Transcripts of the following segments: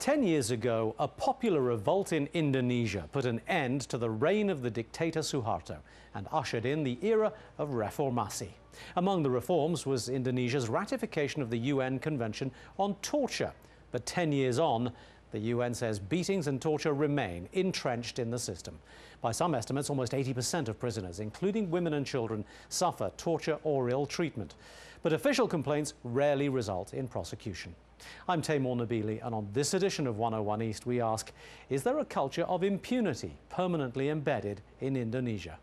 10 years ago, a popular revolt in Indonesia put an end to the reign of the dictator Suharto and ushered in the era of reformasi. Among the reforms was Indonesia's ratification of the UN Convention on Torture. But 10 years on, the UN says beatings and torture remain entrenched in the system. By some estimates, almost 80% of prisoners, including women and children, suffer torture or ill treatment. But official complaints rarely result in prosecution. I'm Taimur Nabili, and on this edition of 101 East, we ask, is there a culture of impunity permanently embedded in Indonesia?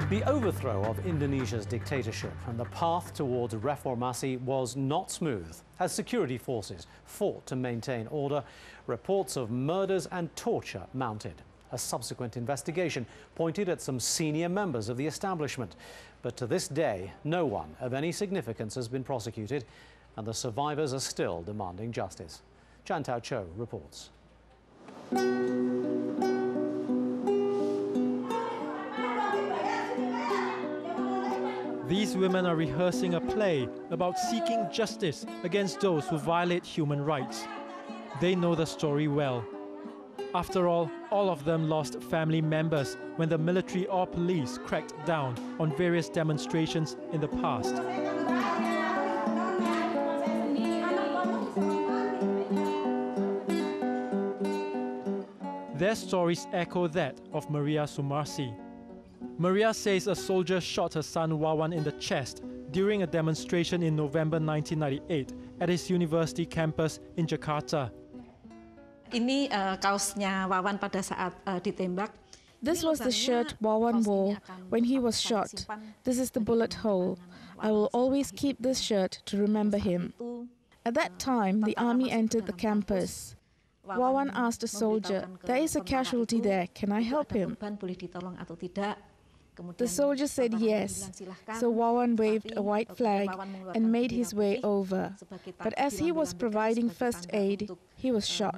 The overthrow of Indonesia's dictatorship and the path towards reformasi was not smooth. As security forces fought to maintain order, reports of murders and torture mounted. A subsequent investigation pointed at some senior members of the establishment. But to this day, no one of any significance has been prosecuted, and the survivors are still demanding justice. Chan Tao Cho reports. These women are rehearsing a play about seeking justice against those who violate human rights. They know the story well. After all of them lost family members when the military or police cracked down on various demonstrations in the past. Their stories echo that of Maria Sumarsih. Maria says a soldier shot her son Wawan in the chest during a demonstration in November 1998 at his university campus in Jakarta. Ini kaosnya Wawan pada saat ditembak. This was the shirt Wawan wore when he was shot. This is the bullet hole. I will always keep this shirt to remember him. At that time, the army entered the campus. Wawan asked a soldier, "There is a casualty there, can I help him?" The soldier said yes, so Wawan waved a white flag and made his way over. But as he was providing first aid, he was shot.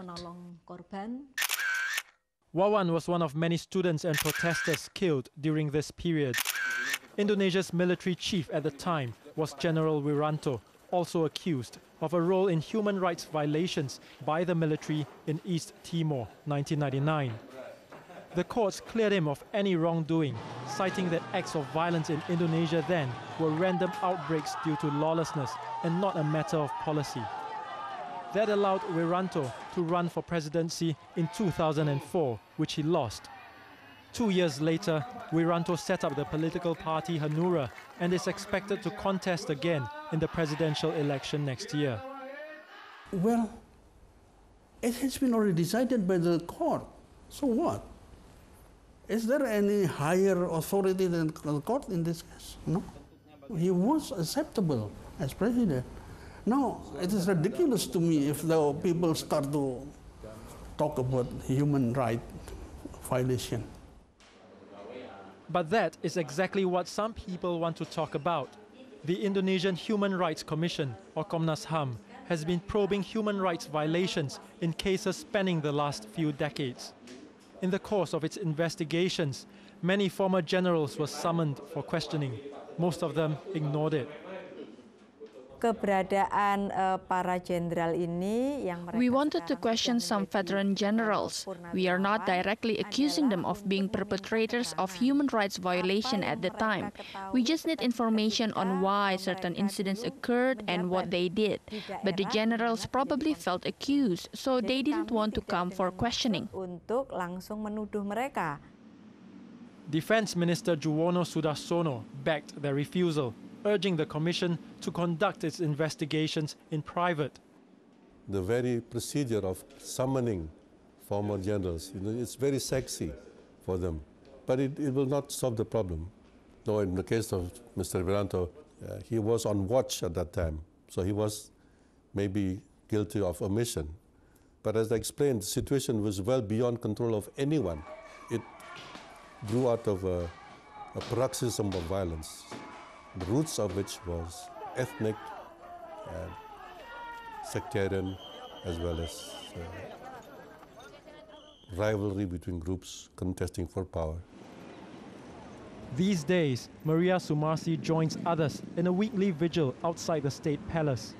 Wawan was one of many students and protesters killed during this period. Indonesia's military chief at the time was General Wiranto, also accused of a role in human rights violations by the military in East Timor, 1999. The courts cleared him of any wrongdoing, citing that acts of violence in Indonesia then were random outbreaks due to lawlessness and not a matter of policy. That allowed Wiranto to run for presidency in 2004, which he lost. 2 years later, Wiranto set up the political party Hanura and is expected to contest again in the presidential election next year. Well, it has been already decided by the court. So what? Is there any higher authority than the court in this case? No. He was acceptable as president. Now, it is ridiculous to me if the people start to talk about human rights violation. But that is exactly what some people want to talk about. The Indonesian Human Rights Commission, or Komnas HAM, has been probing human rights violations in cases spanning the last few decades. In the course of its investigations, many former generals were summoned for questioning. Most of them ignored it. We wanted to question some veteran generals. We are not directly accusing them of being perpetrators of human rights violation at the time. We just need information on why certain incidents occurred and what they did. But the generals probably felt accused, so they didn't want to come for questioning. Defense Minister Juwono Sudarsono backed their refusal, urging the commission to conduct its investigations in private. The very procedure of summoning former generals, it's very sexy for them, but it will not solve the problem. Though in the case of Mr. Wiranto, he was on watch at that time, so he was maybe guilty of omission. But as I explained, the situation was well beyond control of anyone. It grew out of a paroxysm of violence, the roots of which was ethnic and sectarian, as well as rivalry between groups contesting for power. These days, Maria Sumarsih joins others in a weekly vigil outside the State Palace.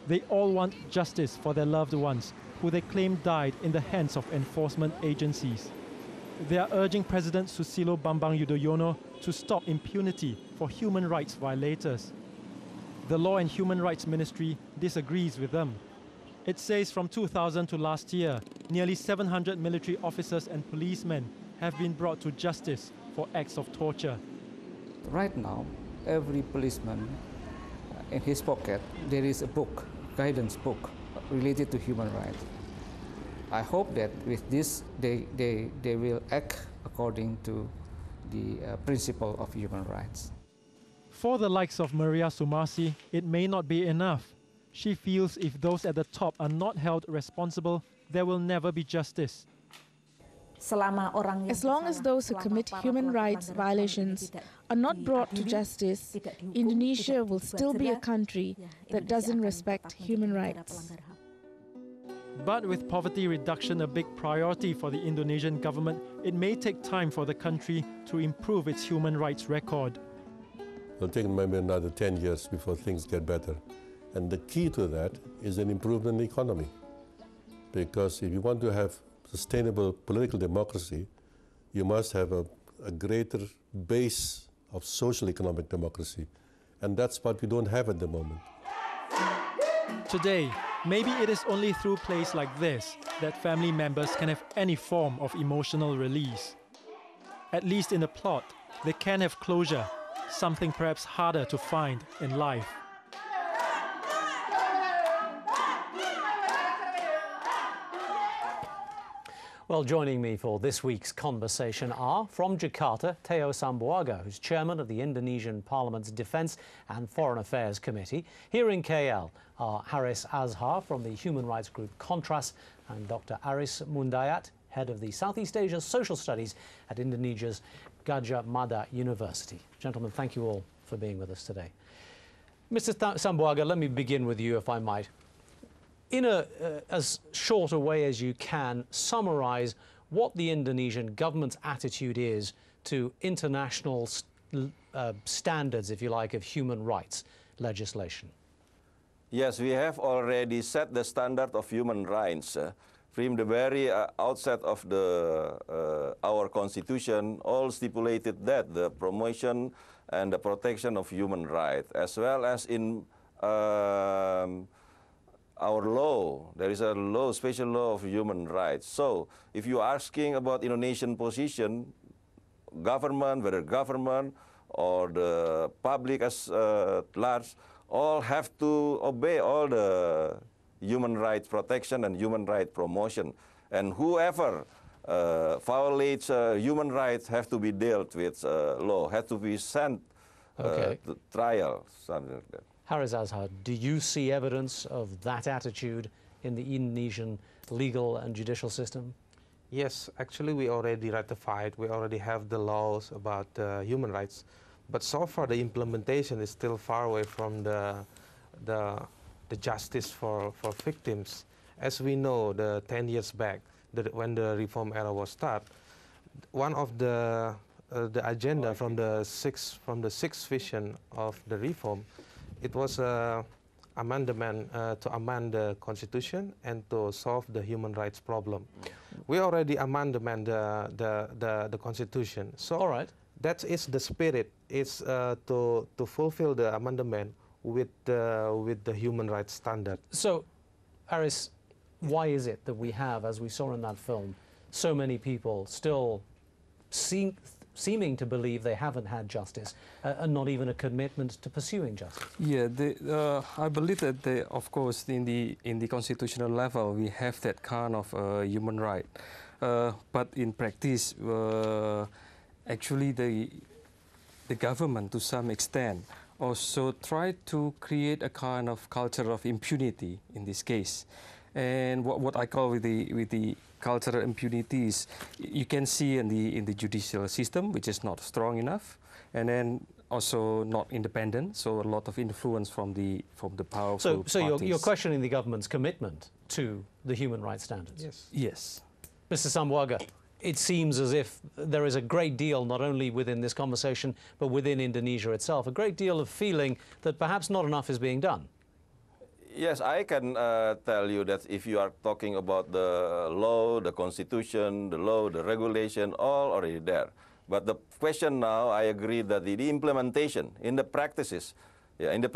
They all want justice for their loved ones, who they claim died in the hands of enforcement agencies. They are urging President Susilo Bambang Yudhoyono to stop impunity for human rights violators. The Law and Human Rights Ministry disagrees with them. It says from 2000 to last year, nearly 700 military officers and policemen have been brought to justice for acts of torture. Right now, every policeman in his pocket, there is a book, guidance book, related to human rights. I hope that with this, they will act according to the principle of human rights. For the likes of Maria Sumarsih, it may not be enough. She feels if those at the top are not held responsible, there will never be justice. As long as those who commit human rights violations are not brought to justice, Indonesia will still be a country that doesn't respect human rights. But with poverty reduction a big priority for the Indonesian government, it may take time for the country to improve its human rights record. It'll take maybe another 10 years before things get better. And the key to that is an improvement in the economy. Because if you want to have sustainable political democracy, you must have a greater base of social economic democracy. And that's what we don't have at the moment. Today, maybe it is only through plays like this that family members can have any form of emotional release. At least in the plot, they can have closure, something perhaps harder to find in life. Well, joining me for this week's conversation are, from Jakarta, Teo Sambuaga, who's chairman of the Indonesian Parliament's Defence and Foreign Affairs Committee. Here in KL are Haris Azhar from the human rights group Kontras and Dr. Aris Mundayat, head of the Southeast Asia Social Studies at Indonesia's Gadjah Mada University. Gentlemen, thank you all for being with us today. Mr. Sambuaga, let me begin with you, if I might. In as short a way as you can, summarise what the Indonesian government's attitude is to international standards, if you like, of human rights legislation. Yes, we have already set the standard of human rights. From the very outset of our constitution, all stipulated that the promotion and the protection of human rights, as well as in our law, there is a law, special law of human rights. So, if you're asking about Indonesian position, government, whether government or the public as large, all have to obey all the human rights protection and human rights promotion. And whoever violates human rights have to be dealt with law, have to be sent to trial, something like that. Haris Azhar, do you see evidence of that attitude in the Indonesian legal and judicial system? Yes, actually we already ratified, we already have the laws about human rights, but so far the implementation is still far away from the justice for victims. As we know, 10 years back, when the reform era was started, one of the agenda from the sixth vision of the reform, it was amendment to amend the constitution and to solve the human rights problem. We already amended the constitution. So all right, that is the spirit. It's to fulfill the amendment with the human rights standard. So, Aris, why is it that we have, as we saw in that film, so many people still seeming to believe they haven't had justice and not even a commitment to pursuing justice? Yeah, I believe that, of course, in the constitutional level, we have that kind of human right. But in practice, actually, the government, to some extent, also tried to create a kind of culture of impunity in this case. And what I call with the cultural impunities, you can see in the judicial system, which is not strong enough, and then also not independent. So a lot of influence from the powerful So parties. you're questioning the government's commitment to the human rights standards? Yes. Yes. Mr. Sambuaga, it seems as if there is a great deal, not only within this conversation, but within Indonesia itself, a great deal of feeling that perhaps not enough is being done. Yes, I can tell you that if you are talking about the law, the constitution, the law, the regulation, all already there. But the question now, I agree that the implementation in the practices, in the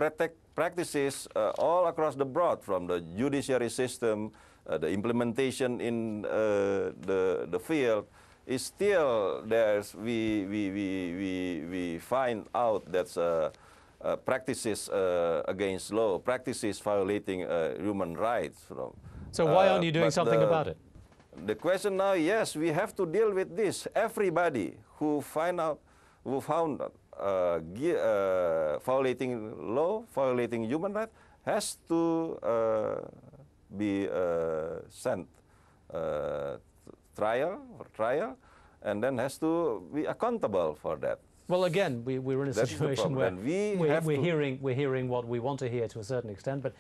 practices all across the board, from the judiciary system, the implementation in the field, is still there's we find out that's practices against law, practices violating human rights. So why aren't you doing something about it? The question now, yes, we have to deal with this. Everybody who found violating law, violating human rights, has to be sent trial, and then has to be accountable for that. Well, again, we're in a situation where we're hearing what we want to hear to a certain extent, but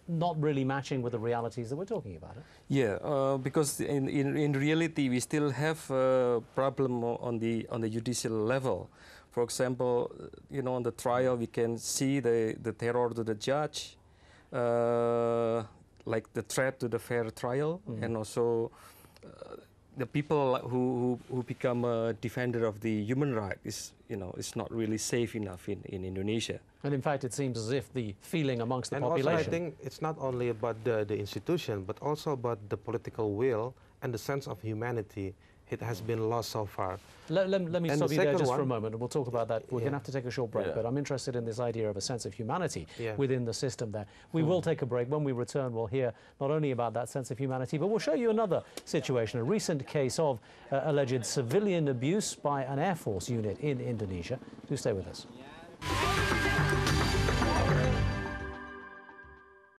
not really matching with the realities that we're talking about. Yeah, because in reality we still have a problem on the judicial level. For example, on the trial we can see the terror to the judge, like the threat to the fair trial, and also the people who become a defender of the human rights is not really safe enough in Indonesia. And in fact, it seems as if the feeling amongst the population... Also, I think it's not only about the institution, but also about the political will and the sense of humanity. It has been lost so far. Let me stop you there just for a moment, and we'll talk about that. We're going to have to take a short break, but I'm interested in this idea of a sense of humanity within the system there. We will take a break. When we return, we'll hear not only about that sense of humanity, but we'll show you another situation, a recent case of alleged civilian abuse by an Air Force unit in Indonesia. Do stay with us.